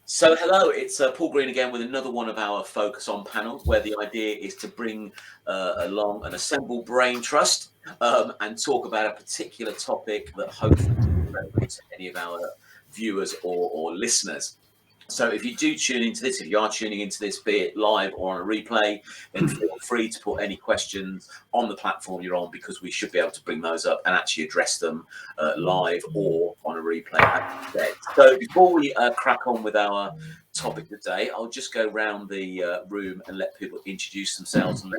So hello, it's Paul Green again with another one of our Focus On panels, where the idea is to bring along an assembled brain trust and talk about a particular topic that hopefully is relevant to any of our viewers or listeners. So if you do tune into this, if you are tuning into this, be it live or on a replay, then feel free to put any questions on the platform you're on, because we should be able to bring those up and actually address them live or on a replay, as you said. So before we crack on with our topic today, I'll just go round the room and let people introduce themselves and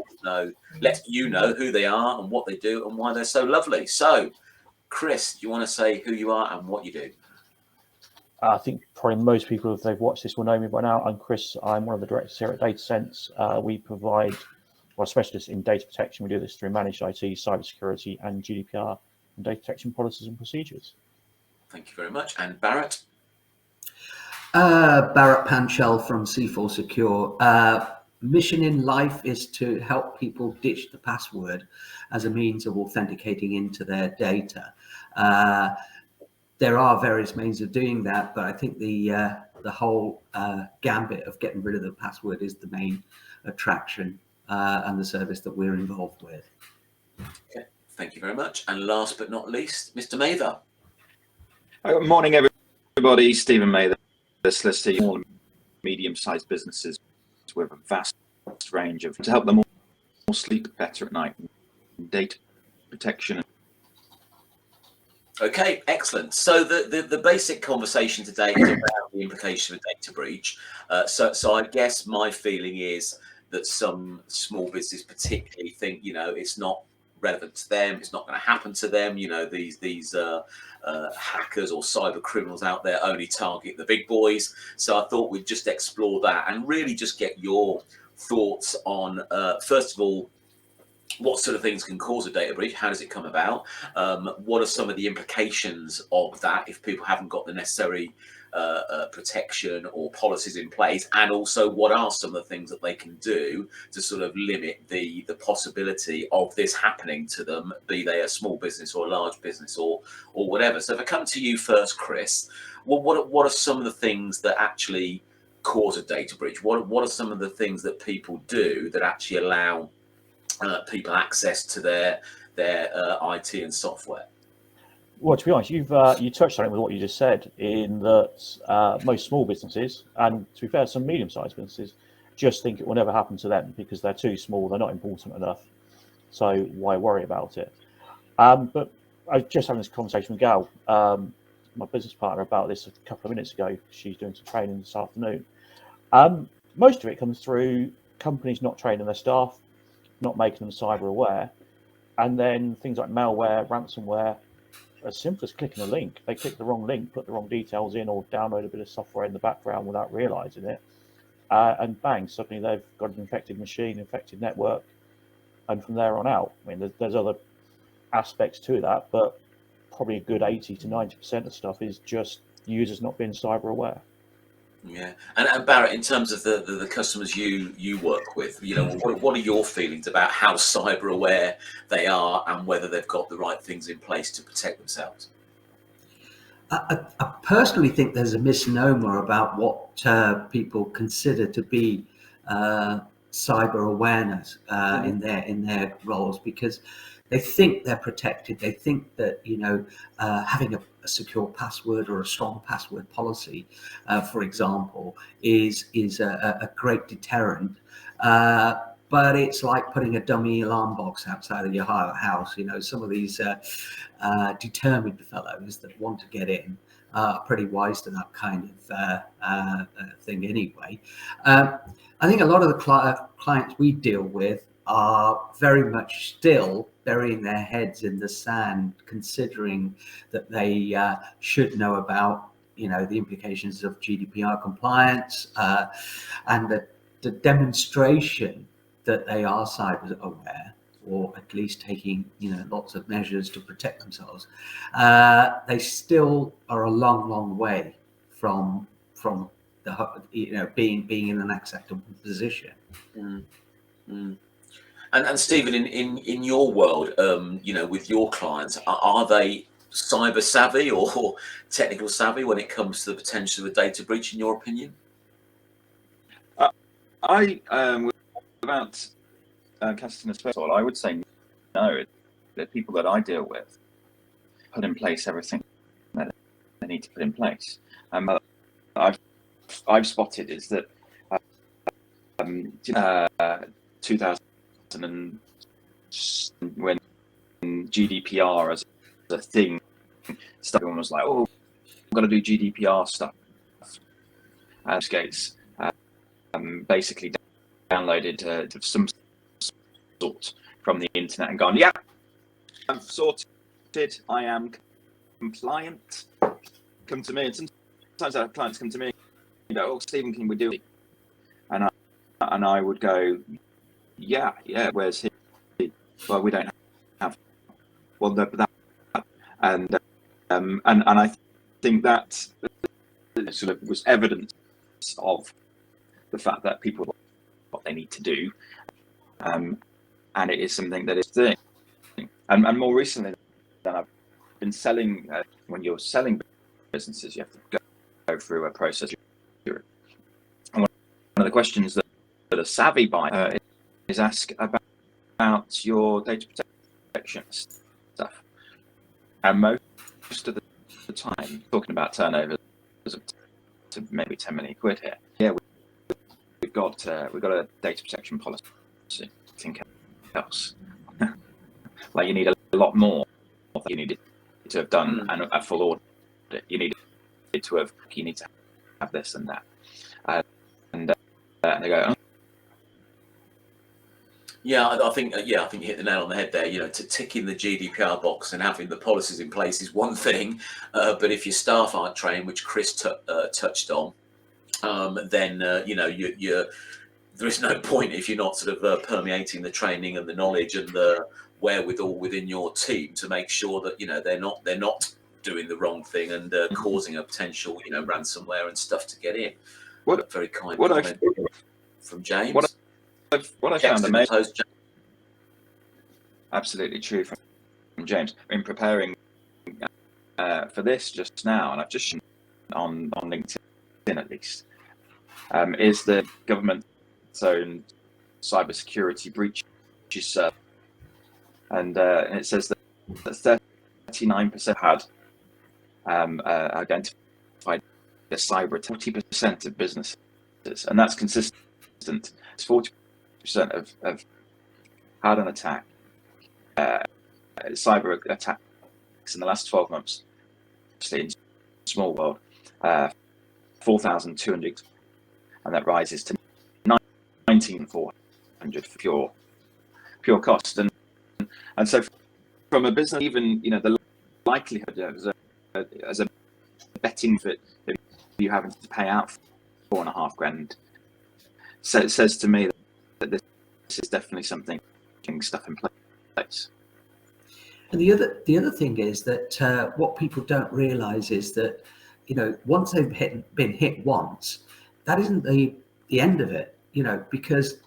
let you know who they are and what they do and why they're so lovely. So, Chris, do you want to say who you are and what you do? I think probably most people, if they've watched this, will know me by now. I'm Chris. I'm one of the directors here at DataSense. We provide, well, specialists in data protection. We do this through managed IT, cybersecurity, and GDPR and data protection policies and procedures. Thank you very much. And Barrett? Barrett Panchel from C4 Secure. Mission in life is to help people ditch the password as a means of authenticating into their data. There are various means of doing that, but I think the whole gambit of getting rid of the password is the main attraction and the service that we're involved with. Okay, thank you very much. And last but not least, Mr. Mather. Good morning, everybody. Stephen Mather, solicitor, small and medium-sized businesses with a vast range of to help them all sleep better at night, data protection. Okay, excellent. So the basic conversation today is about the implication of a data breach. So I guess my feeling is that some small business particularly think, it's not relevant to them. It's not going to happen to them. These hackers or cyber criminals out there only target the big boys. So I thought we'd just explore that and really just get your thoughts on, first of all, what sort of things can cause a data breach? How does it come about? What are some of the implications of that if people haven't got the necessary protection or policies in place? And also, what are some of the things that they can do to sort of limit the possibility of this happening to them, be they a small business or a large business or whatever? So if I come to you first, Chris, what are some of the things that actually cause a data breach? What are some of the things that people do that actually allow people access to their IT and software? Well, to be honest, you touched on it with what you just said, in that most small businesses, and to be fair, some medium-sized businesses, just think it will never happen to them because they're too small, they're not important enough. So why worry about it? But I was just having this conversation with Gal, my business partner, about this a couple of minutes ago. She's doing some training this afternoon. Most of it comes through companies not training their staff, not making them cyber aware, and then things like malware, ransomware, as simple as clicking a link. They click the wrong link, put the wrong details in, or download a bit of software in the background without realizing it, and bang, suddenly they've got an infected machine, infected network, and from there on out, I mean, there's other aspects to that, but probably a good 80 to 90% of stuff is just users not being cyber aware. Yeah, and Barrett, in terms of the customers you work with, what are your feelings about how cyber aware they are and whether they've got the right things in place to protect themselves? I personally think there's a misnomer about what people consider to be cyber awareness in their roles, because they think they're protected. They think that having a secure password or a strong password policy, for example, is a great deterrent. But it's like putting a dummy alarm box outside of your house. Some of these determined fellows that want to get in are pretty wise to that kind of thing anyway. I think a lot of the clients we deal with are very much still burying their heads in the sand, considering that they should know about the implications of GDPR compliance and the demonstration that they are cyber aware, or at least taking lots of measures to protect themselves. They still are a long way from the being in an acceptable position. And Stephen, in your world, with your clients, are they cyber savvy or technical savvy when it comes to the potential of a data breach, in your opinion? Without casting aspersions, I would say no. The people that I deal with put in place everything that they need to put in place. I've spotted is that 2000 when GDPR as a thing, everyone was like, "Oh, we've got to do GDPR stuff." And Gates basically downloaded some sort from the internet and gone, "Yeah, I'm sorted. I am compliant. Come to me." And sometimes our clients come to me, "Oh, Stephen, can we do it?" And I would go, "Yeah, where's he?" "Well, we don't have." "Well, no, but that," and I think that sort of was evidence of the fact that people know what they need to do, and it is something that is thing. And more recently, than I've been selling. When you're selling businesses, you have to go through a process. And one of the questions that a savvy buyer is ask about your data protection stuff, and most of the time, talking about turnovers of to maybe 10 million quid here. Yeah, we've got a data protection policy. Think else. Like, you need a lot more that you needed to have done, and a full audit. You need to have this and that, and they go, "Oh." Yeah, I think you hit the nail on the head there. To tick in the GDPR box and having the policies in place is one thing, but if your staff aren't trained, which Chris touched on, then there is no point if you're not sort of permeating the training and the knowledge and the wherewithal within your team to make sure that they're not doing the wrong thing and causing a potential ransomware and stuff to get in. Very kind comment from James. What I found amazing, absolutely true from James, in preparing for this just now, and I've just shown on LinkedIn at least, is the government's own cybersecurity breaches service, and it says that 39% had identified a cyber attack, 40% of businesses, and that's consistent. It's 40% of had an attack, cyber attacks in the last 12 months, in small world, 4,200, and that rises to 19,400 for pure cost. And so from a business, even the likelihood as a betting for you having to pay out $4,500, so it says to me that this is definitely something, stuff in place. And the other thing is that what people don't realise is that once they've been hit once, that isn't the end of it. Because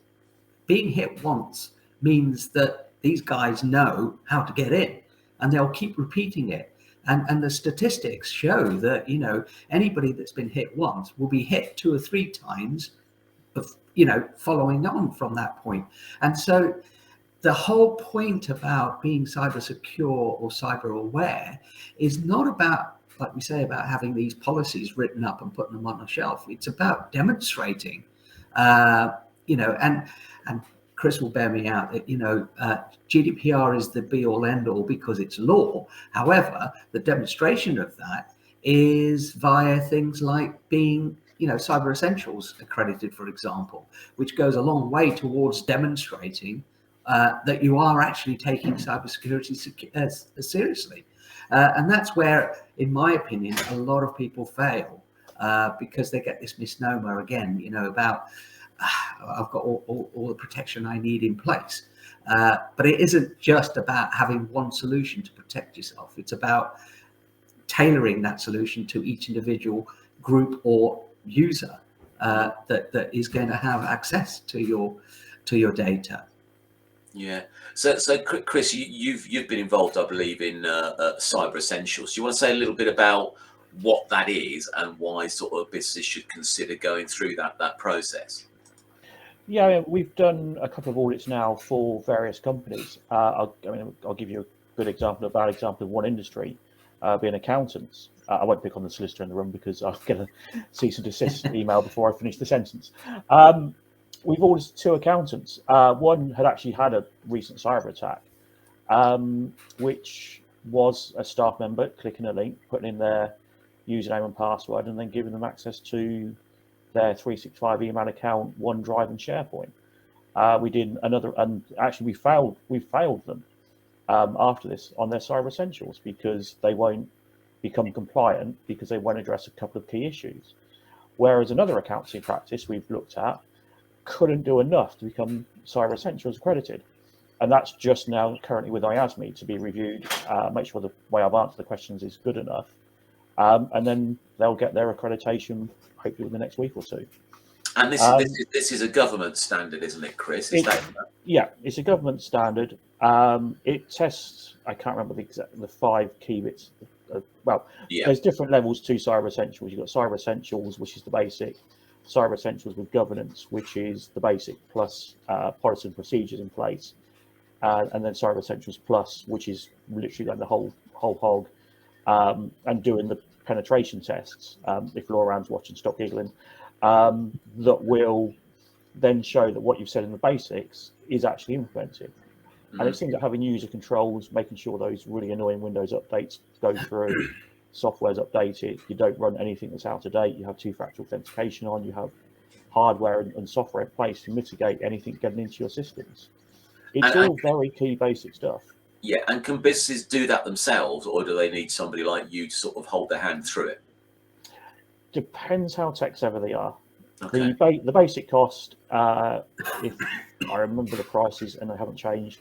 being hit once means that these guys know how to get in, and they'll keep repeating it. And the statistics show that anybody that's been hit once will be hit 2 or 3 times, following on from that point. And so the whole point about being cyber secure or cyber aware is not about, like we say, about having these policies written up and putting them on a shelf. It's about demonstrating, and Chris will bear me out that, GDPR is the be all end all because it's law. However, the demonstration of that is via things like being Cyber Essentials accredited, for example, which goes a long way towards demonstrating that you are actually taking cybersecurity seriously. And that's where, in my opinion, a lot of people fail because they get this misnomer again, about I've got all the protection I need in place. But it isn't just about having one solution to protect yourself. It's about tailoring that solution to each individual group or user that is going to have access to your data. Yeah. So Chris, you've been involved, I believe, in Cyber Essentials. Do you want to say a little bit about what that is and why sort of businesses should consider going through that process? Yeah, I mean, we've done a couple of audits now for various companies. I'll give you a good example, a bad example of one industry, being accountants. I won't pick on the solicitor in the room because I'll get a cease and desist email before I finish the sentence. We've audited two accountants. One had actually had a recent cyber attack, which was a staff member clicking a link, putting in their username and password, and then giving them access to their 365 email account, OneDrive, and SharePoint. We did another, and actually we failed them after this on their Cyber Essentials because they won't become compliant because they won't address a couple of key issues. Whereas another accountancy practice we've looked at couldn't do enough to become Cyber Essentials accredited. And that's just now currently with IASME to be reviewed, make sure the way I've answered the questions is good enough. And then they'll get their accreditation hopefully in the next week or two. And this is a government standard, isn't it, Chris? Yeah, it's a government standard. It tests, I can't remember the 5 key bits. There's different levels to Cyber Essentials. You've got Cyber Essentials, which is the basic, Cyber Essentials with governance, which is the basic plus policy and procedures in place, and then Cyber Essentials Plus, which is literally like the whole hog, and doing the penetration tests. If Laura's watching, stop giggling. That will then show that what you've said in the basics is actually implemented. And it seems that having user controls, making sure those really annoying Windows updates go through, software's updated, you don't run anything that's out of date, you have two-factor authentication on, you have hardware and software in place to mitigate anything getting into your systems. It's all very key basic stuff. Yeah, and can businesses do that themselves, or do they need somebody like you to sort of hold their hand through it? Depends how tech-savvy they are. Okay. The basic cost, if I remember the prices and they haven't changed,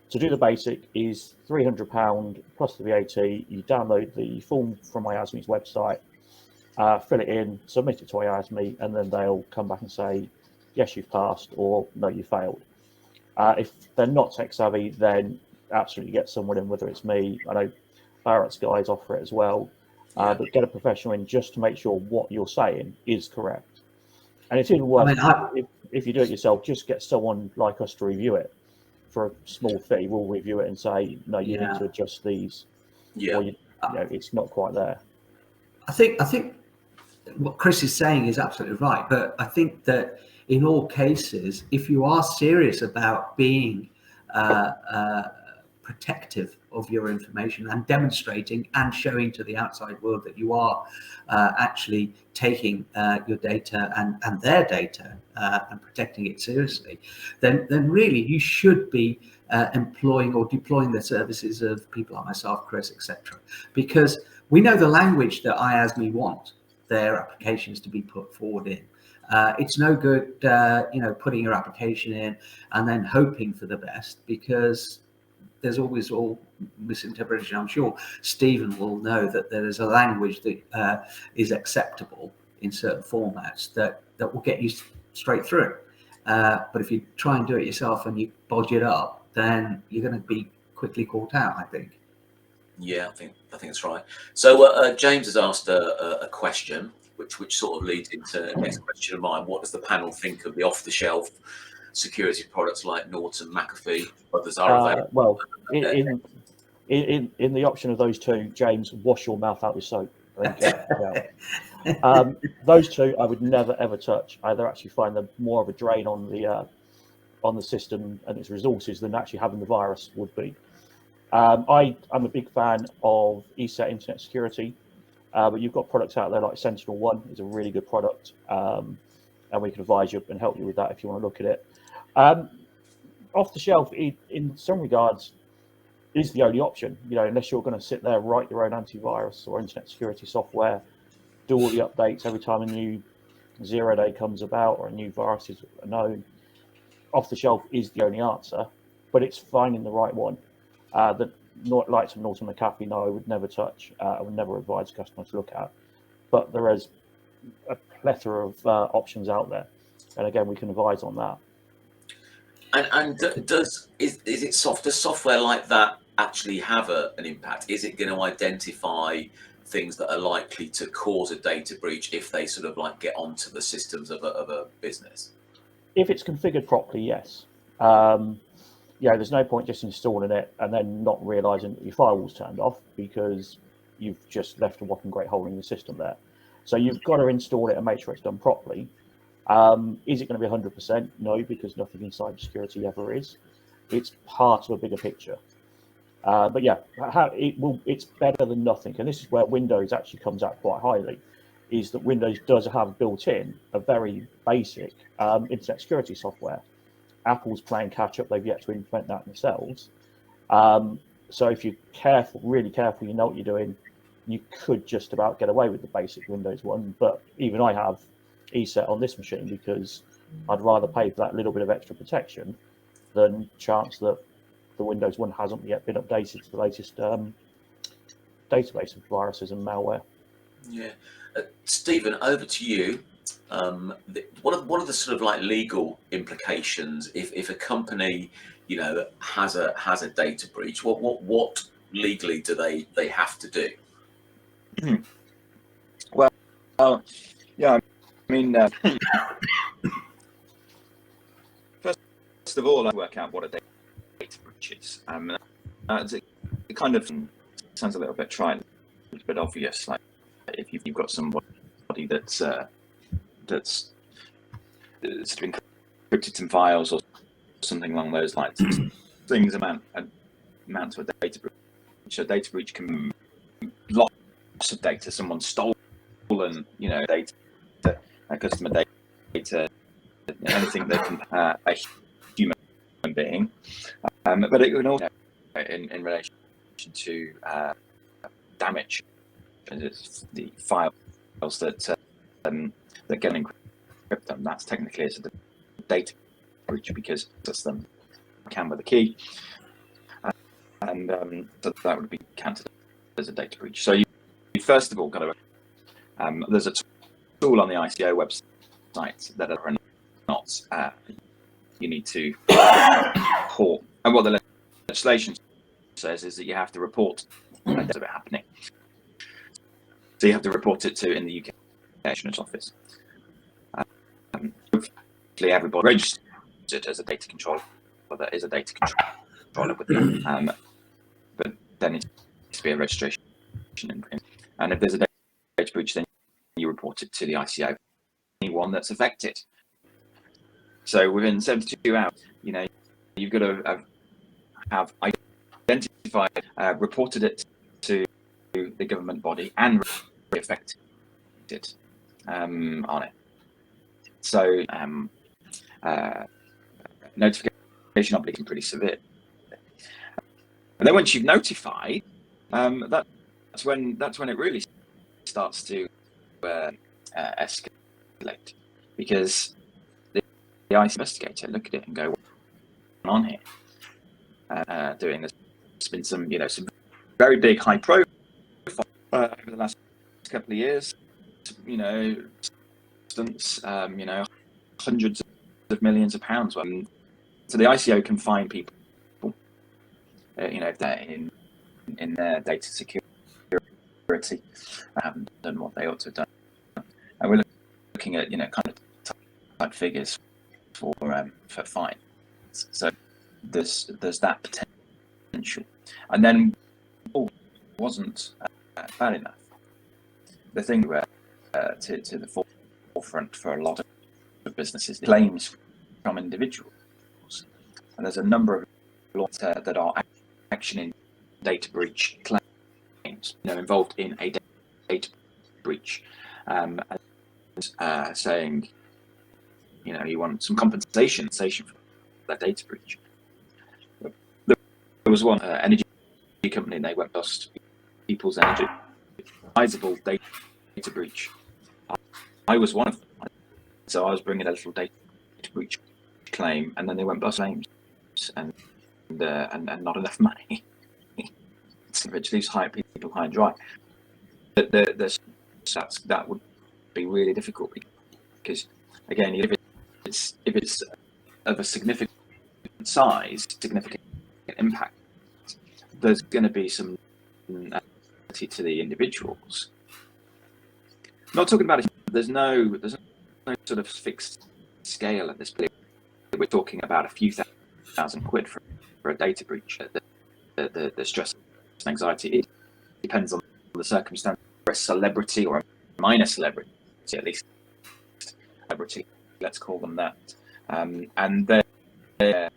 to do the basic is £300 plus the VAT. You download the form from IASME's website, fill it in, submit it to IASME, and then they'll come back and say, yes, you've passed, or no, you failed. If they're not tech-savvy, then absolutely get someone in, whether it's me. I know Barrett's guys offer it as well. But get a professional in just to make sure what you're saying is correct. And it's even worse if you do it yourself, just get someone like us to review it for a small fee. We'll review it and say, no, you need to adjust these. Yeah. Or it's not quite there. I think what Chris is saying is absolutely right. But I think that in all cases, if you are serious about being protective of your information and demonstrating and showing to the outside world that you are actually taking your data and their data and protecting it seriously, then really you should be employing or deploying the services of people like myself, Chris, etc. Because we know the language that IASME want their applications to be put forward in. It's no good, putting your application in and then hoping for the best, because there's always all misinterpretation. I'm sure Stephen will know that there is a language that is acceptable in certain formats that will get you straight through. But if you try and do it yourself and you bodge it up, then you're going to be quickly caught out, I think. Yeah, I think that's right. So James has asked a question, which sort of leads into the next question of mine. What does the panel think of the off-the-shelf security products like Norton, McAfee, others are available? Well, in the option of those two, James, wash your mouth out with soap. Those two I would never ever touch. I actually find them more of a drain on the system and its resources than actually having the virus would be. I'm a big fan of ESET Internet Security, but you've got products out there like SentinelOne is a really good product, and we can advise you and help you with that if you want to look at it. Off the shelf, in some regards, is the only option. Unless you're going to sit there, write your own antivirus or internet security software, do all the updates every time a new 0-day comes about or a new virus is known. Off the shelf is the only answer, but it's finding the right one. The likes of Norton McAfee, no, I would never touch. I would never advise customers to look at. But there is a plethora of options out there, and again, we can advise on that. Does software like that actually have an impact? Is it going to identify things that are likely to cause a data breach if they sort of like get onto the systems of a business? If it's configured properly, yes. There's no point just installing it and then not realizing that your firewall's turned off because you've just left a whopping great hole in your system there. So you've got to install it and make sure it's done properly. Is it going to be 100%? No, because nothing in cybersecurity ever is. It's part of a bigger picture. But yeah, it's better than nothing. And this is where Windows actually comes out quite highly, is that Windows does have built in a very basic internet security software. Apple's playing catch up. They've yet to implement that themselves. So if you're careful, really careful, you know what you're doing, you could just about get away with the basic Windows one. But even I have ESET on this machine because I'd rather pay for that little bit of extra protection than chance that the Windows one hasn't yet been updated to the latest database of viruses and malware. Yeah, Stephen, over to you. What are the sort of like legal implications if a company, has a data breach? What legally do they have to do? Well, yeah, I mean, first of all, I work out what a data breach is. It kind of sounds a little bit trite, a bit obvious. Like if you've got somebody that's been encrypted some files or something along those lines, things amount to a data breach. A data breach can be loss of data, someone stolen, data, customer data, anything that can a human being. But it can also, in relation to damage, the files that get encrypted, that's technically as a data breach because it's them can with a key, and so that would be counted as a data breach. So you first of all got to there's a tool on the ICO website that are not you need to report, and what the legislation says is that you have to report of it happening. So you have to report it to in the UK Commissioner's office. Hopefully everybody registered as a data controller. Well, that is a data controller with them, but there needs to be a registration. And if there's a data breach, then you report it to the ICO. Anyone that's affected. So within 72 hours, you've got to have identified, reported it to the government body and affected on it. So notification obligation pretty severe. And then once you've notified, that's when it really starts to escalate, because the IC investigator look at it and go, what's going on here? Doing this, there's been some very big high profile over the last couple of years, instance, hundreds of millions of pounds. So the ICO can fine people, if they're in their data security, haven't done what they ought to have done. And we're looking at, kind of type figures for fines. So there's that potential. And then wasn't bad enough. The thing to the forefront for a lot of businesses, claims from individuals, and there's a number of laws that are actioning data breach claims, involved in a data breach, and saying, you want some compensation for that data breach. There was one energy company, and they went bust. People's Energy, sizable data breach. I was one of them, so I was bringing a little data breach claim, and then they went bust claims, and not enough money. It leaves people high and dry. That would be really difficult, because again, if it's of a significant size, significant impact, there's going to be some to the individuals. Not talking about it, there's no sort of fixed scale at this point. We're talking about a few thousand quid for a data breach. The stress and anxiety, it depends on the circumstance. For a celebrity or a minor celebrity, at least celebrity, let's call them that, and their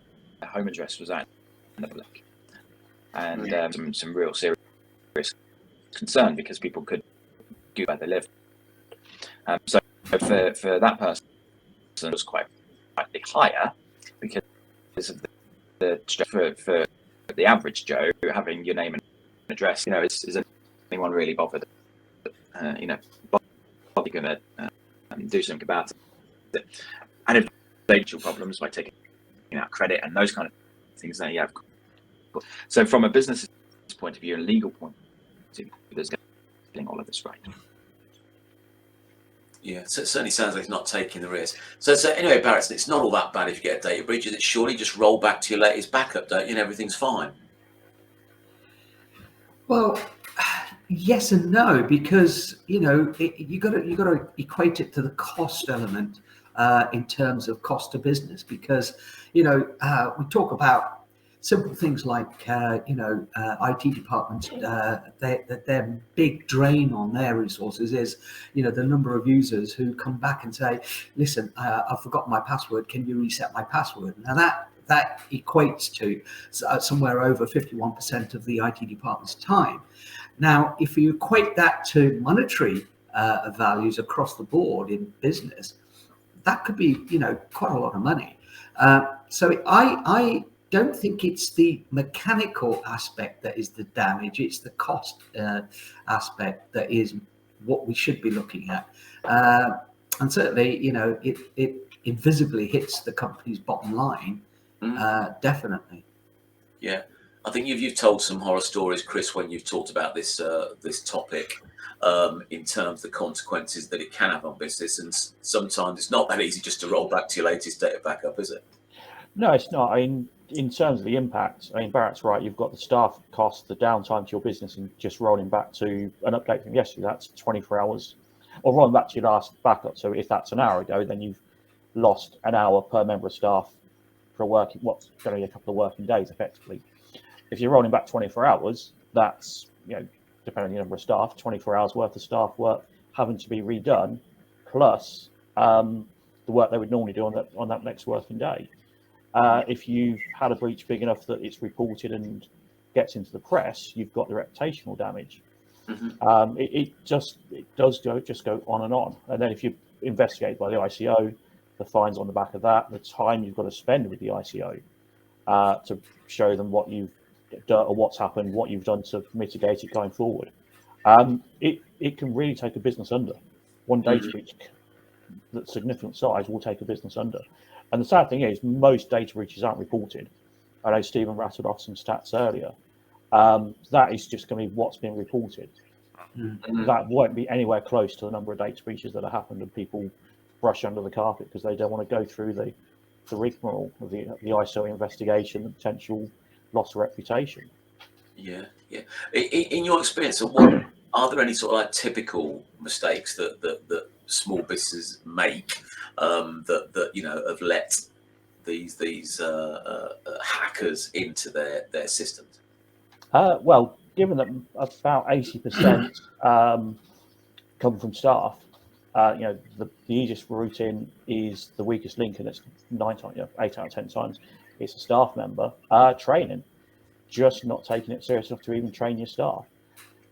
home address was out in the public, and some real serious concern because people could do where they live. So for that person, it was quite slightly higher because of the for the average Joe having your name and address. Is anyone really bothered? Probably going to do something about it. And if financial problems by taking out credit and those kind of things, then yeah, of course. So from a business point of view and legal point of view, there's getting all of this right. Yeah, so it certainly sounds like it's not taking the risk. So anyway, Barrett, it's not all that bad if you get a data breach. Is it? Surely just roll back to your latest backup, don't you, and everything's fine? Well, yes and no, because you got to equate it to the cost element in terms of cost to business, because we talk about simple things like IT departments, their big drain on their resources is the number of users who come back and say, listen, I've forgotten my password, can you reset my password? Now that equates to somewhere over 51% of the IT department's time. Now, if you equate that to monetary values across the board in business, that could be, quite a lot of money. So I don't think it's the mechanical aspect that is the damage. It's the cost aspect that is what we should be looking at. And certainly, it invisibly hits the company's bottom line. Definitely. Yeah, I think you've told some horror stories, Chris, when you've talked about this this topic in terms of the consequences that it can have on business, and sometimes it's not that easy just to roll back to your latest data backup, is it? No, it's not. In terms of the impact, Barrett's right. You've got the staff cost, the downtime to your business, and just rolling back to an update from yesterday. That's 24 hours, or rolling back to your last backup. So if that's an hour ago, then you've lost an hour per member of staff for what's going to be a couple of working days, effectively. If you're rolling back 24 hours, that's depending on the number of staff, 24 hours worth of staff work having to be redone, plus the work they would normally do on that next working day. If you've had a breach big enough that it's reported and gets into the press, you've got the reputational damage. Mm-hmm. It does go on and on. And then if you're investigated by the ICO, the fines on the back of that, the time you've got to spend with the ICO to show them what you've done or what's happened, what you've done to mitigate it going forward. It can really take a business under. One data breach that's significant size will take a business under. And the sad thing is, most data breaches aren't reported. I know Stephen rattled off some stats earlier. That is just going to be what's being reported. Mm-hmm. That won't be anywhere close to the number of data breaches that have happened and people brush under the carpet because they don't want to go through the rigmarole of the ISO investigation, the potential loss of reputation. Yeah. In your experience, are there any sort of like typical mistakes that small businesses make that have let these hackers into their systems? Well, given that about 80% come from staff, the easiest route in is the weakest link, and it's 8 out of 10 times it's a staff member. Training, just not taking it serious enough to even train your staff.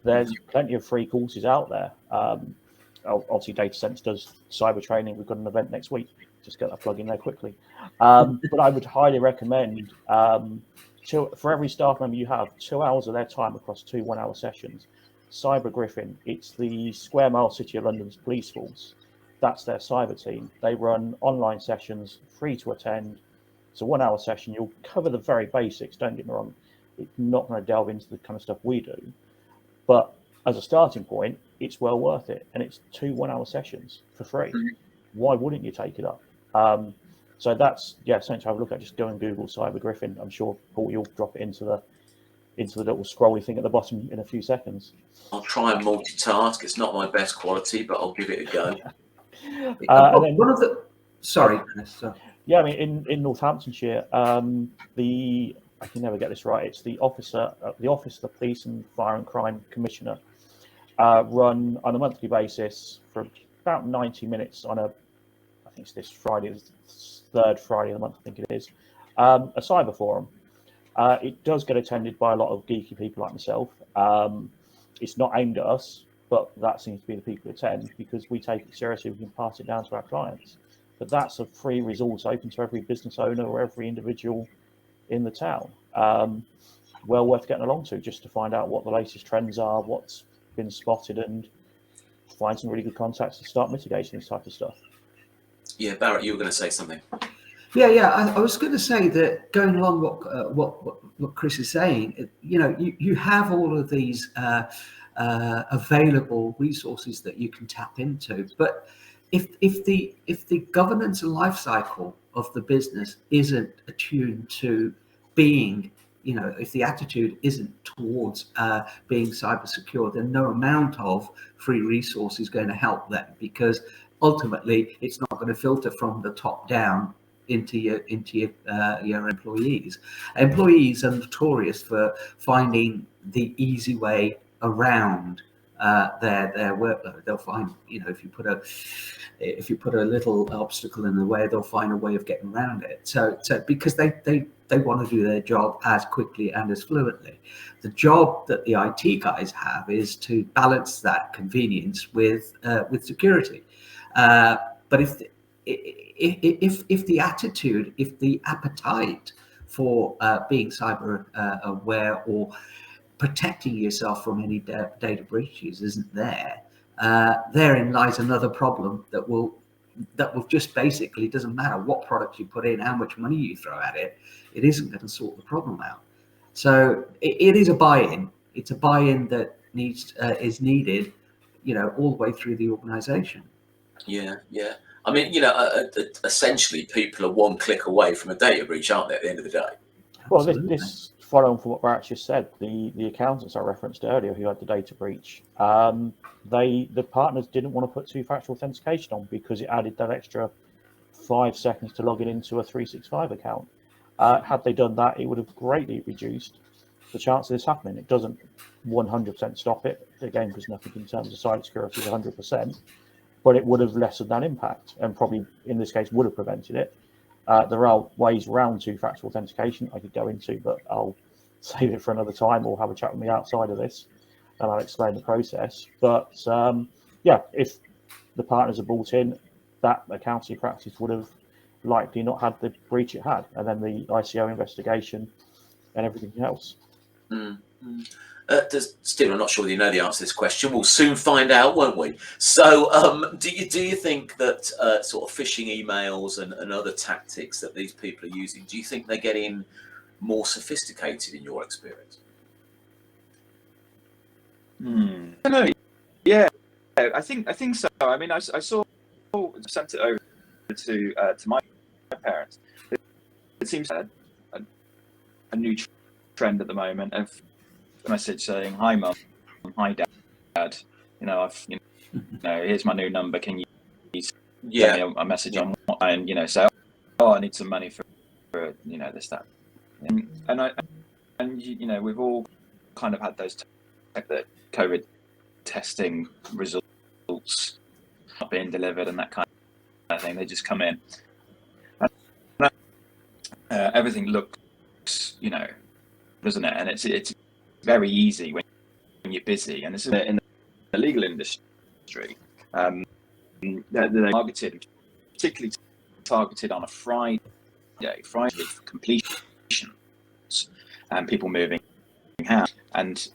There's plenty of free courses out there. Obviously, Data Sense does cyber training. We've got an event next week. Just get that plug in there quickly. But I would highly recommend for every staff member you have, 2 hours of their time across 2 1-hour sessions. Cyber Griffin, it's the Square Mile City of London's police force. That's their cyber team. They run online sessions, free to attend. It's a 1-hour session. You'll cover the very basics. Don't get me wrong. It's not going to delve into the kind of stuff we do. But as a starting point, it's well worth it. And it's 2 1-hour sessions for free. Why wouldn't you take it up? So that's something to have a look at. Just go and Google Cyber Griffin. I'm sure Paul, you'll drop it into the little scrolly thing at the bottom in a few seconds. I'll try and multitask. It's not my best quality, but I'll give it a go. And then, one of the sorry, yeah, I mean, in Northamptonshire, I can never get this right. It's the Office of the Police and Fire and Crime Commissioner, run on a monthly basis for about 90 minutes on I think it's this Friday, the third Friday of the month, I think it is, a cyber forum. It does get attended by a lot of geeky people like myself. It's not aimed at us, but that seems to be the people who attend because we take it seriously. We can pass it down to our clients. But that's a free resource open to every business owner or every individual in the town. Well worth getting along to, just to find out what the latest trends are, what's been spotted, and find some really good contacts to start mitigating this type of stuff. Yeah, Barrett, you were going to say something. Yeah. I was going to say that going along what Chris is saying, you have all of these available resources that you can tap into, but if the governance and life cycle of the business isn't attuned to being, if the attitude isn't towards being cyber secure, then no amount of free resource is going to help them, because ultimately it's not going to filter from the top down into your employees. Employees are notorious for finding the easy way around their workload. They'll find, if you put a little obstacle in the way, they'll find a way of getting around it. So because they want to do their job as quickly and as fluently. The job that the IT guys have is to balance that convenience with security. But if the attitude, if the appetite for being cyber aware or protecting yourself from any data breaches isn't there, therein lies another problem that will just basically, doesn't matter what product you put in, how much money you throw at it, it isn't going to sort the problem out. So it is a buy-in. It's a buy-in that is needed, all the way through the organization. Yeah. I mean, essentially, people are one click away from a data breach, aren't they, at the end of the day? Well, this following from what Barrett just said, the accountants I referenced earlier who had the data breach, the partners didn't want to put two-factor authentication on because it added that extra 5 seconds to log in into a 365 account. Had they done that, it would have greatly reduced the chance of this happening. It doesn't 100% stop it, again, because nothing in terms of cybersecurity is 100%, but it would have lessened that impact and probably, in this case, would have prevented it. There are ways around two-factor authentication I could go into, but I'll save it for another time or have a chat with me outside of this and I'll explain the process. But if the partners are brought in, that accounting practice would have likely not had the breach it had, and then the ICO investigation and everything else. Stephen, I'm not sure whether you know the answer to this question. We'll soon find out, won't we? So, do you think that sort of phishing emails and other tactics that these people are using, do you think they're getting more sophisticated in your experience? I don't know. Yeah, I think so. I mean, I sent it over to my parents. It seems a new trend at the moment of a message saying, "Hi, Mum. Hi, Dad. Here's my new number. Can you send me a message on?" And say, "Oh, I need some money for this, that." And we've all kind of had those the COVID testing results not being delivered and that kind of thing. They just come in. Everything looks, doesn't it? And it's very easy when you're busy. And this is in the legal industry. They're targeted, particularly targeted on a Friday for completions and people moving house. And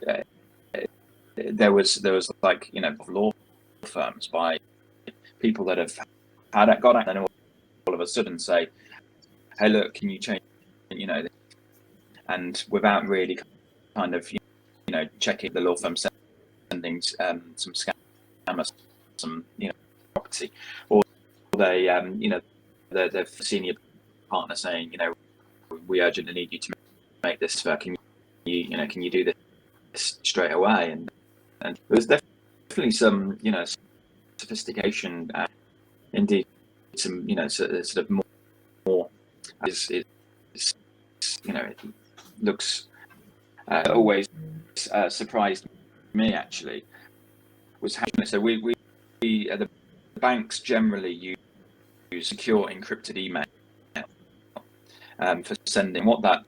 there was like law firms by people that have got it, and then all of a sudden say, "Hey, look, can you change and without really kind of checking the law firm sending some scammers some property, or they their senior partner saying, we urgently need you to make this. Can you do this straight away? And there's definitely some, sophistication, indeed, some, sort of more is it looks always surprised me actually was how, so we the banks generally use secure encrypted email for sending. What that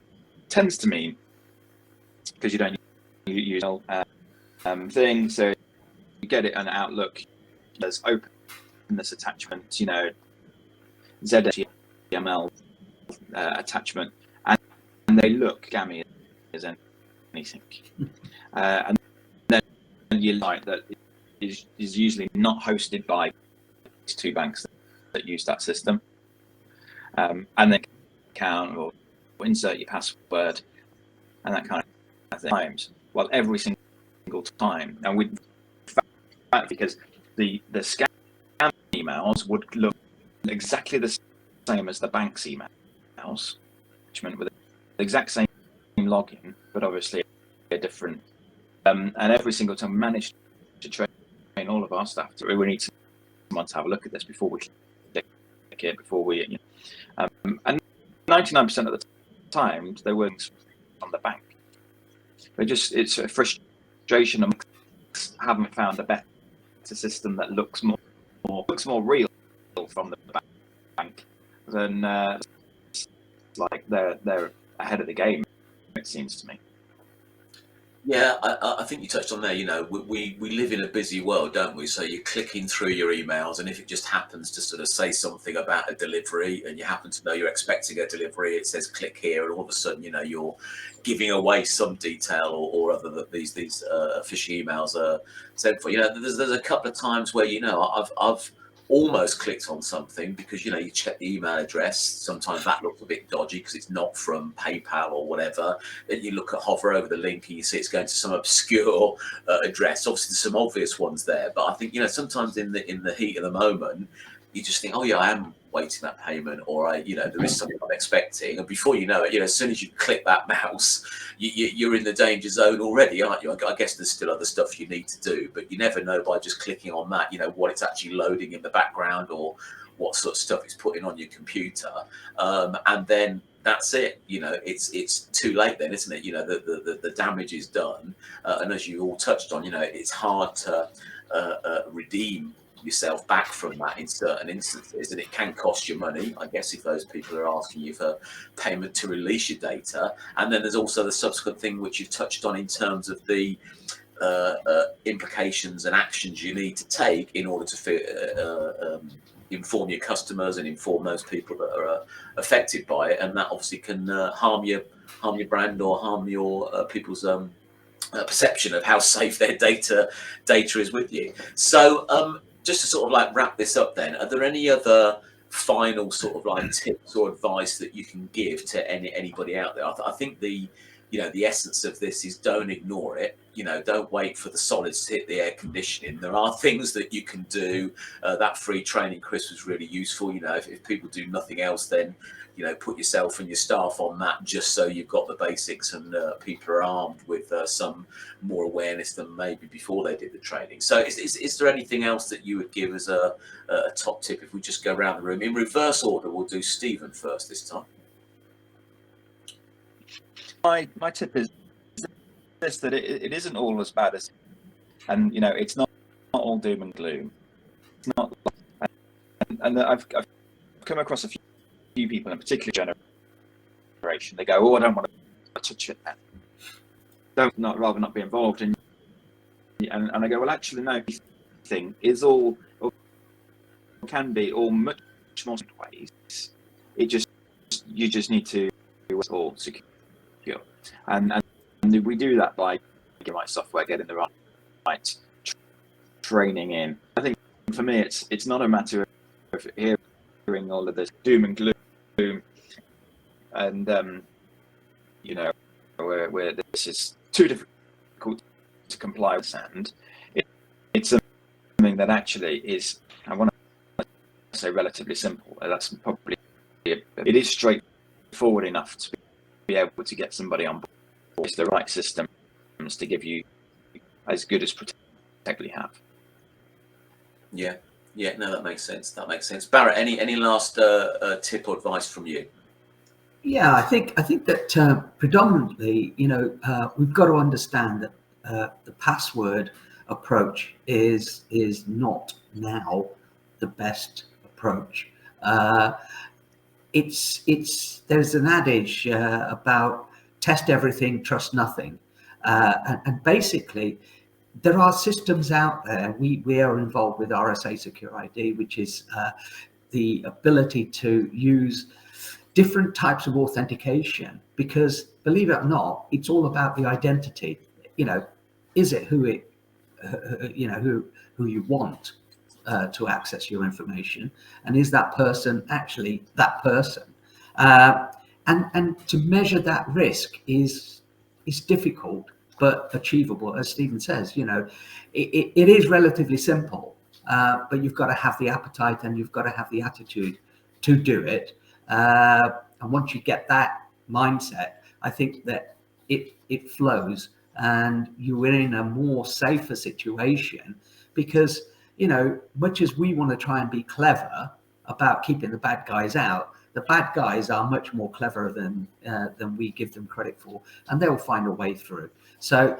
tends to mean, because you don't use thing, so you get it on Outlook, there's open this attachment, ZHTML attachment, and they look gammy as anything, and then you like that is usually not hosted by these two banks that use that system, and then account or insert your password and that kind of thing. Well, every single time, and we, because the scam emails would look exactly the same as the bank's emails, with the exact same login, but obviously a different. And every single time we managed to train all of our staff to, we need someone to have a look at this before we click it, before we, and 99% of the time they were from the bank. It's a frustration, and haven't found a better system that looks more real from the bank than like they're ahead of the game, it seems to me. Yeah, I think you touched on there. We live in a busy world, don't we? So you're clicking through your emails, and if it just happens to sort of say something about a delivery, and you happen to know you're expecting a delivery, it says click here, and all of a sudden, you're giving away some detail or other that these phishing emails are sent for. There's a couple of times where I've almost clicked on something because you check the email address. Sometimes that looks a bit dodgy because it's not from PayPal or whatever. Then you hover over the link and you see it's going to some obscure address. Obviously there's some obvious ones there, but I think sometimes in the heat of the moment you just think, oh yeah, I am waiting that payment, or there is something I'm expecting, and before you know it, as soon as you click that mouse, you're in the danger zone already, aren't you? I guess there's still other stuff you need to do, but you never know by just clicking on that, what it's actually loading in the background or what sort of stuff it's putting on your computer, and then that's it. It's too late then, isn't it? The damage is done, and as you all touched on, it's hard to redeem yourself back from that in certain instances, and it can cost you money, I guess, if those people are asking you for payment to release your data. And then there's also the subsequent thing which you've touched on in terms of the implications and actions you need to take in order to inform your customers and inform those people that are affected by it, and that obviously can harm your brand or harm your people's perception of how safe their data is with you. So just to sort of wrap this up then, are there any other final sort of tips or advice that you can give to anybody out there? I think the essence of this is don't ignore it. Don't wait for the solids to hit the air conditioning. There are things that you can do. That free training, Chris, was really useful. If people do nothing else, then put yourself and your staff on that, just so you've got the basics and people are armed with some more awareness than maybe before they did the training. So is there anything else that you would give as a top tip? If we just go around the room in reverse order, we'll do Stephen first this time. My tip is this, that it isn't all as bad as, and it's not all doom and gloom. It's not, and I've come across a few people, in particular generation, they go, oh, I don't want to touch it then. Rather not be involved. And I go, well, actually, no, thing is all, or can be all much more ways. You just need to do it all secure. And we do that by getting the right software, getting the right training in. I think for me, it's not a matter of hearing all of this doom and gloom, and where this is too difficult to comply with, and it's something that actually is, I want to say, relatively simple. That's probably it is straightforward enough to be able to get somebody on board. It's the right systems to give you as good as protect we have. Yeah, no, that makes sense. That makes sense. Barrett, any last tip or advice from you? Yeah, I think that predominantly, we've got to understand that the password approach is not now the best approach. There's an adage about test everything, trust nothing, and basically there are systems out there. We are involved with RSA Secure ID, which is the ability to use different types of authentication, because believe it or not, it's all about the identity. Is it who you want to access your information, and is that person actually that person? And to measure that risk is difficult but achievable, as Stephen says. It is relatively simple, but you've got to have the appetite and you've got to have the attitude to do it. And once you get that mindset, I think that it flows, and you're in a more safer situation, because much as we want to try and be clever about keeping the bad guys out, the bad guys are much more clever than we give them credit for, and they'll find a way through. So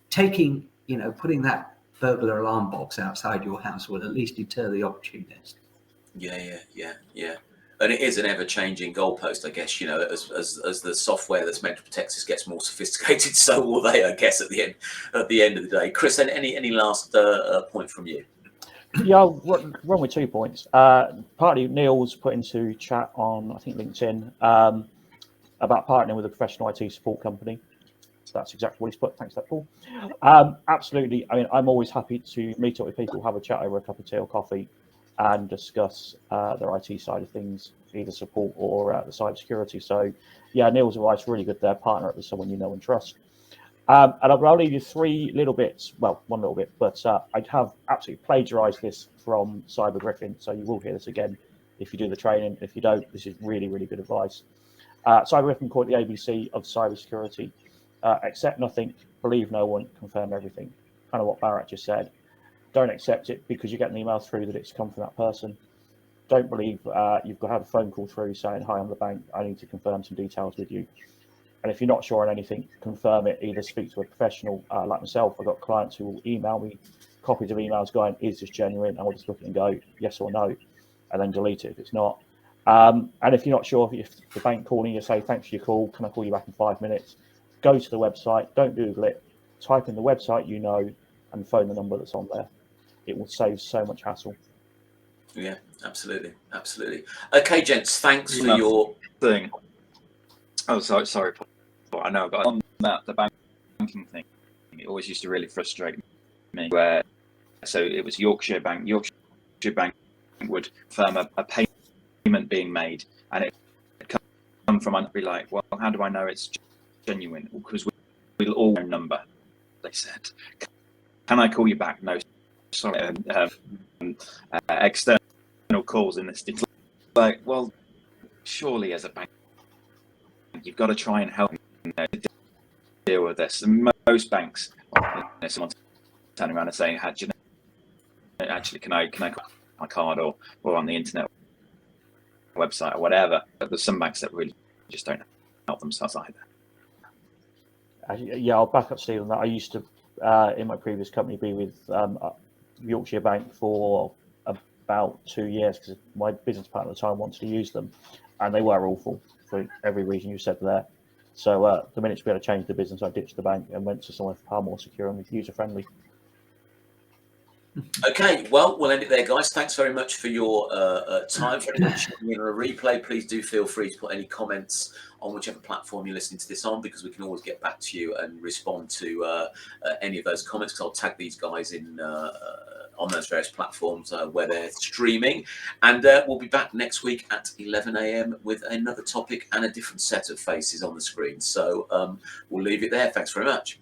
putting that burglar alarm box outside your house will at least deter the opportunist. Yeah. And it is an ever-changing goalpost, I guess. As the software that's meant to protect us gets more sophisticated, so will they, I guess, at the end of the day. Chris, any last point from you? Yeah, I'll run with 2 points. Partly Neil's put into chat on, I think, LinkedIn, about partnering with a professional IT support company. That's exactly what he's put. Thanks for that, Paul. Absolutely. I mean, I'm always happy to meet up with people, have a chat over a cup of tea or coffee, and discuss their IT side of things, either support or the cybersecurity. So, yeah, Neil's advice really good there. Partner up with someone you know and trust. And I'll leave you 3 little bits. Well, 1 little bit, but I'd have absolutely plagiarized this from Cyber Griffin, so you will hear this again if you do the training. If you don't, this is really, really good advice. Cyber Griffin called it the ABC of cybersecurity. Accept nothing, believe no one, confirm everything. Kind of what Barrett just said. Don't accept it because you get an email through that it's come from that person. Don't believe you've got to have a phone call through saying, hi, I'm the bank, I need to confirm some details with you. And if you're not sure on anything, confirm it. Either speak to a professional like myself. I've got clients who will email me copies of emails going, is this genuine? And I'll just look at it and go, yes or no, and then delete it if it's not. And if you're not sure, if the bank calling you, say, thanks for your call, can I call you back in 5 minutes? Go to the website, don't Google it, type in the website and phone the number that's on there. It will save so much hassle. Yeah, absolutely. Okay, gents, thanks for your thing. Oh, sorry, Paul. I know, but on that, the banking thing, it always used to really frustrate me. So it was Yorkshire Bank. Yorkshire Bank would confirm a payment being made, and it would come from, and be like, well, how do I know it's genuine? Because we'll all know a number. They said, can I call you back? No, sorry. External calls in this. It's like, well, surely as a bank, you've got to try and help deal with this. And most banks, someone turning around and saying, actually, can I call my card or on the internet website or whatever? But there's some banks that really just don't help themselves either. Yeah, I'll back up Steve on that. I used to, in my previous company, be with Yorkshire Bank for about 2 years because my business partner at the time wanted to use them, and they were awful for every reason you said there. So the minute we had to change the business, I ditched the bank and went to somewhere far more secure and user-friendly. Okay, well, we'll end it there, guys. Thanks very much for your time. For anyone tuning in on a replay, please do feel free to put any comments on whichever platform you're listening to this on, because we can always get back to you and respond to any of those comments, because I'll tag these guys in on those various platforms where they're streaming. And we'll be back next week at 11 a.m. with another topic and a different set of faces on the screen. So we'll leave it there. Thanks very much.